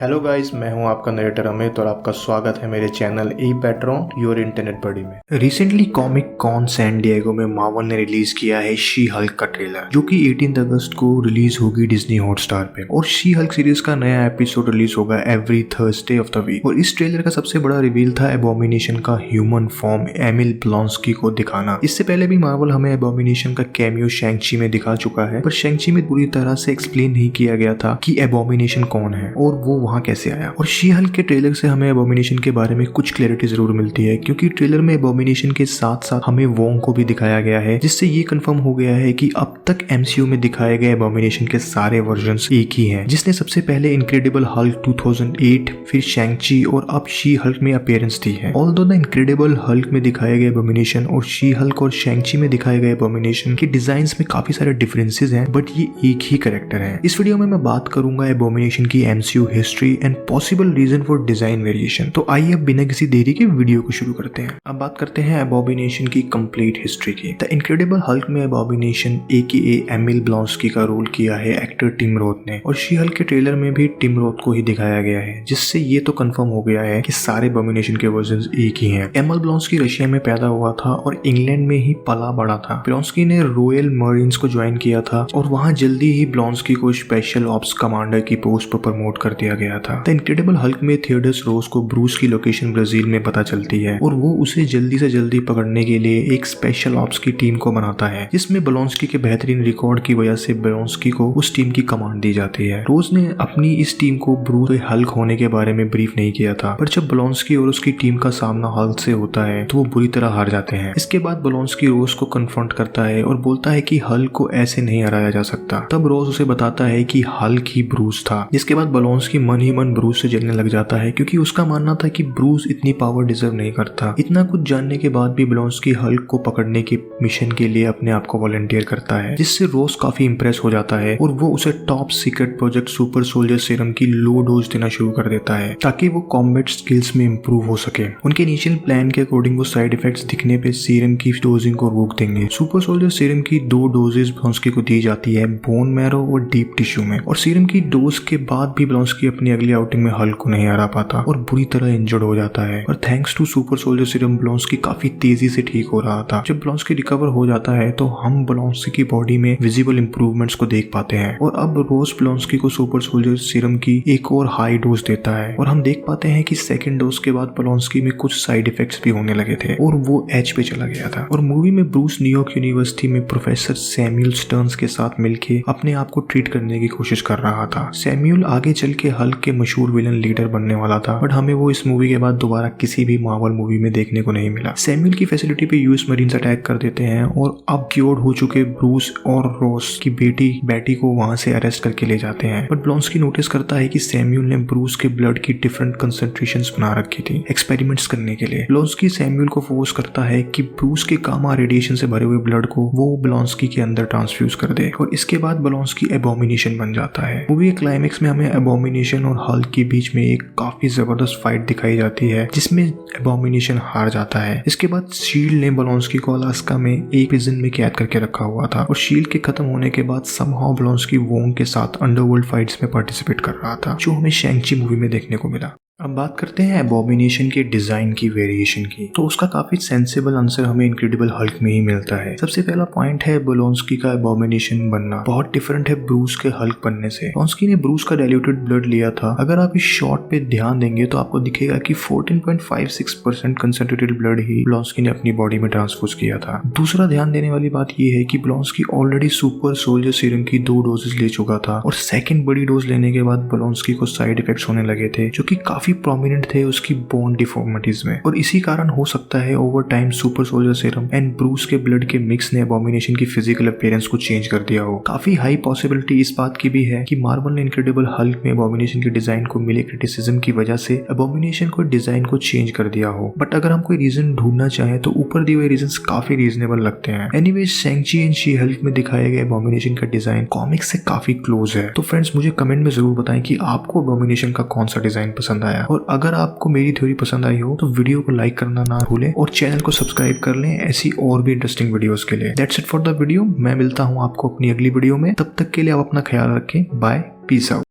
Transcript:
Hello guys, मैं हूं आपका नरेटर अमित और आपका स्वागत है मेरे channel E patron your internet buddy में। Recently comic con San Diego में मार्वल ने रिलीज किया है शी हल्क का ट्रेलर, जो कि 18 अगस्त को रिलीज होगी डिज्नी हॉटस्टार पे। और शी हल्क सीरीज का नया एपिसोड रिलीज होगा every Thursday of the week. और इस ट्रेलर का सबसे बड़ा रिवील था एबोमिनेशन का ह्यूमन फॉर्म एमिल ब्लॉन्स्की को दिखाना। इससे पहले भी मार्वल हमें एबोमिनेशन का कैमियो शैंग-ची में दिखा चुका है, पर शैंग-ची में पूरी तरह से एक्सप्लेन नहीं किया गया था कि एबोमिनेशन कौन है और वो वहां कैसे आया। और शी हल्क के ट्रेलर से हमें एबोमिनेशन के बारे में कुछ क्लैरिटी जरूर मिलती है, क्योंकि ट्रेलर में एबोमिनेशन के साथ साथ हमें वोंग को भी दिखाया गया है, जिससे ये कंफर्म हो गया है कि अब तक एमसीयू में दिखाए गए एबोमिनेशन के सारे वर्जन्स एक ही हैं, जिसने सबसे पहले इनक्रेडिबल हल्क 2008, फिर शैंग-ची और अब शी हल्क में अपीयरेंस दी है। ऑल्दो द इनक्रेडिबल हल्क में दिखाए गए एबोमिनेशन और शी हल्क और शैंग-ची में दिखाए गए एबोमिनेशन के डिजाइन्स में काफी सारे डिफरेंसेस हैं, बट ये एक ही कैरेक्टर है। इस वीडियो में मैं बात करूंगा एबोमिनेशन की MCU history and possible reason for design variation. तो आइए अब बिना किसी देरी के वीडियो को शुरू करते हैं। अब बात करते हैं एबोमिनेशन की कंप्लीट हिस्ट्री की। द इनक्रेडिबल हल्क में एबोमिनेशन एकेए एमिल ब्लॉन्स्की का रोल किया है एक्टर टिम रोथ ने, और शी हल्क के ट्रेलर में भी टिम रोथ को ही दिखाया गया है, जिससे ये तो कंफर्म हो गया है कि सारे एबोमिनेशन के वर्जन्स एक ही हैं। एमिल ब्लॉन्स्की रशिया में पैदा हुआ था और इंग्लैंड में ही पला बड़ा था। ब्लॉन्स्की ने रॉयल मरीन्स को ज्वाइन किया था और वहां जल्दी ही ब्लॉन्स्की को स्पेशल ऑप्स कमांडर की पोस्ट पर प्रमोट कर दिया गया था। द इनक्रेडिबल हल्क में थियोडस रोज को ब्रूस की लोकेशन ब्राजील में पता चलती है और वो उसे जल्दी से जल्दी पकड़ने के लिए एक स्पेशल ऑप्स की टीम को बनाता है, जिसमें ब्लॉन्स्की के बेहतरीन रिकॉर्ड की वजह से ब्लॉन्स्की को उस टीम की कमांड दी जाती है। रोज ने अपनी इस टीम को ब्रूस के हल्क होने के बारे में ब्रीफ नहीं किया था, पर जब ब्लॉन्स्की और उसकी टीम का सामना हल्क से होता है तो वो बुरी तरह हार जाते हैं। इसके बाद ब्लॉन्स्की रोज को कन्फ्रंट करता है और बोलता है कि हल्क को ऐसे नहीं हराया जा सकता। तब रोज उसे बताता है कि हल्क ही ब्रूस था, जिसके बाद ब्लॉन्स्की मन ही मन ब्रूस से जलने लग जाता है, क्योंकि उसका मानना था कि ब्रूस इतनी पावर डिजर्व नहीं करता। इतना कुछ जानने के बाद भी ब्लॉन्स्की हल्क को पकड़ने के मिशन के लिए अपने आप को वॉलंटियर करता है, जिससे रोज काफी इंप्रेस हो जाता है और वो उसे top secret project super soldier serum की लो डोज देना शुरू कर देता है, ताकि वो कॉम्बैट स्किल्स में इंप्रूव हो सके। उनके इनिशियल प्लान के अकॉर्डिंग वो साइड इफेक्ट्स दिखने पे सीरम की डोजिंग को रोक देंगे। सुपर सोल्जर सीरम की 2 डोजेस ब्लॉन्स्की को दी जाती है, बोन मैरो और डीप टिश्यू में। और सीरम की डोज के बाद भी ब्लॉन्स्की अपनी अगली आउटिंग में हल्क को नहीं हरा पाता और बुरी तरह इंजर्ड हो जाता है। और thanks to super soldier serum Blonsky काफी तेजी से ठीक हो रहा था। जब ब्लॉन्स्की रिकवर हो जाता है तो हम ब्लॉन्स्की की बॉडी में विजिबल इंप्रूवमेंट्स को देख पाते हैं। और अब रोज ब्लॉन्स्की को सुपर सोल्जर सीरम की एक और हाई डोज देता है और हम देख पाते हैं कि सेकंड डोज के बाद ब्लॉन्स्की में कुछ साइड इफेक्ट्स भी होने लगे थे और वो एज पे चला गया था। और मूवी में ब्रूस न्यूयॉर्क यूनिवर्सिटी में प्रोफेसर सैमुअल स्टर्न्स के साथ मिलके अपने आप को ट्रीट करने की कोशिश कर रहा था। सैमुअल आगे चल के हल्क के मशहूर विलन लीडर बनने वाला था, बट हमें वो इस मूवी के बाद दोबारा किसी भी मार्वल मूवी में देखने को नहीं मिला। सैमुअल की फैसिलिटी पे यूएस मरीन्स अटैक कर देते हैं और अब क्योर्ड हो चुके ब्रूस और रोस की बेटी बैटी को वहां से अरेस्ट करके ले जाते हैं। बट ब्लॉन्स्की नोटिस करता है कि सैमुअल ने ब्रूस के ब्लड की डिफरेंट कंसंट्रेशंस बना रखी थी एक्सपेरिमेंट्स करने के लिए। ब्लॉन्स्की सैमुअल को फोर्स करता है कि ब्रूस के गामा रेडिएशन से भरे हुए ब्लड को वो ब्लॉन्स्की के अंदर ट्रांसफ्यूज कर दे, और इसके बाद ब्लॉन्स्की एबोमिनेशन बन जाता है। मूवी के क्लाइमेक्स में हमें एबोमिनेशन और हल्क के बीच में एक काफी जबरदस्त फाइट दिखाई जाती है, जिसमें एबोमिनेशन हार जाता है। इसके बाद शील्ड ने ब्लॉन्स्की को अलास्का में एक प्रिजन में कैद करके रखा हुआ था, और शील्ड के खत्म होने के बाद समहाउ ब्लॉन्स्की वोंग के साथ अंडरवर्ल्ड फाइट्स में पार्टिसिपेट कर रहा था, जो हमें शैंग-ची मूवी में देखने को मिला। अब बात करते हैं एबोमिनेशन के डिजाइन की वेरिएशन की, तो उसका काफी सेंसिबल आंसर हमें इनक्रेडिबल हल्क में ही मिलता है। सबसे पहला पॉइंट है ब्लॉन्स्की का एबोमिनेशन बनना बहुत डिफरेंट है ब्रूस के हल्क बनने से। ब्लॉन्स्की ने ब्रूस का डाइल्यूटेड ब्लड लिया था। अगर आप इस शॉट पे ध्यान देंगे तो आपको दिखेगा कि 14.56% कंसंट्रेटेड ब्लड ही ब्लॉन्स्की ने अपनी बॉडी में ट्रांसफ्यूज किया था। दूसरा ध्यान देने वाली बात यह है कि ब्लॉन्स्की ऑलरेडी सुपर सोल्जर सीरम की 2 डोजेस ले चुका था, और सेकेंड बड़ी डोज लेने के बाद ब्लॉन्स्की को साइड इफेक्ट्स होने लगे थे, जो कि काफी प्रोमिनेंट थे उसकी बोन डिफॉर्मिटीज में। और इसी कारण हो सकता है over time super soldier serum and Bruce के ब्लड के मिक्स ने एबोमिनेशन की फिजिकल अपीयरेंस को चेंज कर दिया हो। काफी हाई पॉसिबिलिटी इस बात की भी है कि मार्वल ने इनक्रेडिबल हल्क में एबोमिनेशन के डिजाइन को मिले क्रिटिसिज्म की वजह से एबोमिनेशन को डिजाइन को चेंज कर दिया हो। बट अगर हम कोई रीजन ढूंढना चाहें तो ऊपर दिए हुए रीजंस काफी रीजनेबल लगते हैं। एनीवेज शैंग-ची एंड शी हल्क में दिखाए गए एबोमिनेशन का डिजाइन कॉमिक्स से काफी क्लोज है। तो फ्रेंड्स, मुझे कमेंट में जरूर बताएं कि आपको एबोमिनेशन का कौन सा डिजाइन पसंद आया, और अगर आपको मेरी थ्योरी पसंद आई हो तो वीडियो को लाइक करना ना भूलें और चैनल को सब्सक्राइब कर लें ऐसी और भी इंटरेस्टिंग वीडियोस के लिए। That's it for the video. मैं मिलता हूं आपको अपनी अगली वीडियो में। तब तक के लिए आप अपना ख्याल रखें। Bye, peace out.